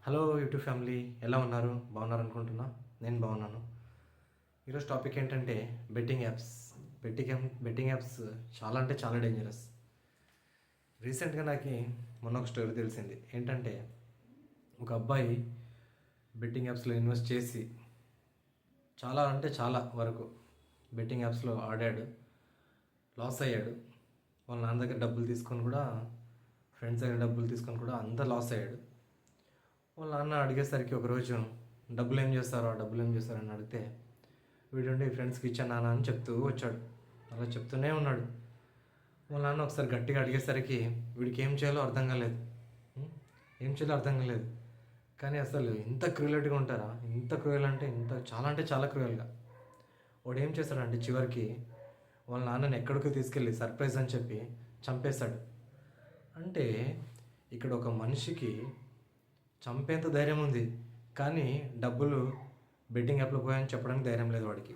Hello YouTube family, ఎలా ఉన్నారు? బాగున్నారు అనుకుంటున్నా. నేను బాగున్నాను. ఈరోజు టాపిక్ ఏంటంటే బెట్టింగ్ యాప్స్. బెట్టింగ్ యాప్స్ చాలా అంటే చాలా డేంజరస్. రీసెంట్గా నాకు మొన్న ఒక స్టోరీ తెలిసింది. ఏంటంటే ఒక అబ్బాయి బెట్టింగ్ యాప్స్లో ఇన్వెస్ట్ చేసి చాలా అంటే చాలా వరకు బెట్టింగ్ యాప్స్లో ఆడాడు, లాస్ అయ్యాడు. వాళ్ళ నాన్న దగ్గర డబ్బులు తీసుకొని కూడా, ఫ్రెండ్స్ దగ్గర డబ్బులు తీసుకొని కూడా అంతా లాస్ అయ్యాడు. వాళ్ళ నాన్న అడిగేసరికి ఒకరోజు డబ్బులు ఏం చేస్తారు అని అడిగితే, వీడుండి ఫ్రెండ్స్కి ఇచ్చాను నాన్న అని చెప్తూ వచ్చాడు. అలా చెప్తూనే ఉన్నాడు. వాళ్ళ నాన్న ఒకసారి గట్టిగా అడిగేసరికి వీడికి ఏం చేయాలో అర్థం కాలేదు. ఏం చేయాలో అర్థం కాలేదు. కానీ అసలు ఇంత క్రూయల్గా ఉంటారా? ఇంత క్రూయల్ అంటే అంటే చాలా క్రూయల్గా. వాడు ఏం చేస్తాడంటే చివరికి వాళ్ళ నాన్నని ఎక్కడికో తీసుకెళ్ళి సర్ప్రైజ్ అని చెప్పి చంపేశాడు. అంటే ఇక్కడ ఒక మనిషికి చంపేంత ధైర్యం ఉంది, కానీ డబ్బులు బెట్టింగ్ యాప్లో పోయాయని చెప్పడానికి ధైర్యం లేదు వాడికి.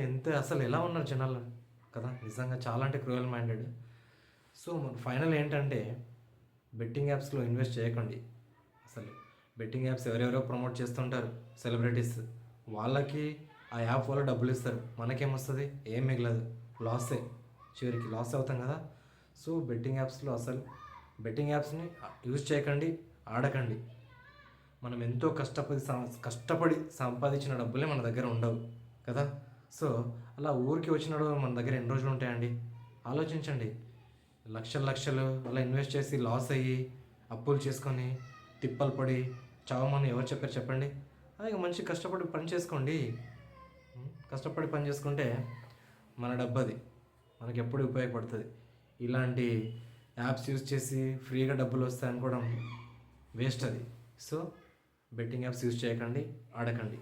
ఎంత అసలు ఎలా ఉన్నారు జనాలు కదా, నిజంగా చాలా అంటే క్రూయల్ మైండెడ్. సో ఫైనల్ ఏంటంటే బెట్టింగ్ యాప్స్లో ఇన్వెస్ట్ చేయకండి. అసలు బెట్టింగ్ యాప్స్ ఎవరెవరో ప్రమోట్ చేస్తుంటారు, సెలబ్రిటీస్. వాళ్ళకి ఆ యాప్ వల్ల డబ్బులు ఇస్తారు, మనకేమొస్తుంది? ఏం మిగలదు, లాసే. చివరికి లాస్ అవుతాం కదా. సో బెట్టింగ్ యాప్స్ని యూజ్ చేయకండి, ఆడకండి. మనం ఎంతో కష్టపడి సంపాదించిన డబ్బులే మన దగ్గర ఉండవు కదా. సో అలా ఊరికి వచ్చిన మన దగ్గర ఎన్ని రోజులు ఉంటాయండి? ఆలోచించండి. లక్షలు అలా ఇన్వెస్ట్ చేసి లాస్ అయ్యి అప్పులు చేసుకొని తిప్పలు పడి చావమని ఎవరు చెప్పారు చెప్పండి? అదే మంచి కష్టపడి పని చేసుకుంటే మన డబ్బు అది మనకి ఎప్పుడు ఉపయోగపడుతుంది. ఇలాంటి యాప్స్ యూజ్ చేసి ఫ్రీగా డబ్బులు వస్తాయి అనుకోవడం వేస్ట్ అది. సో బెట్టింగ్ యాప్స్ యూజ్ చేయకండి, ఆడకండి.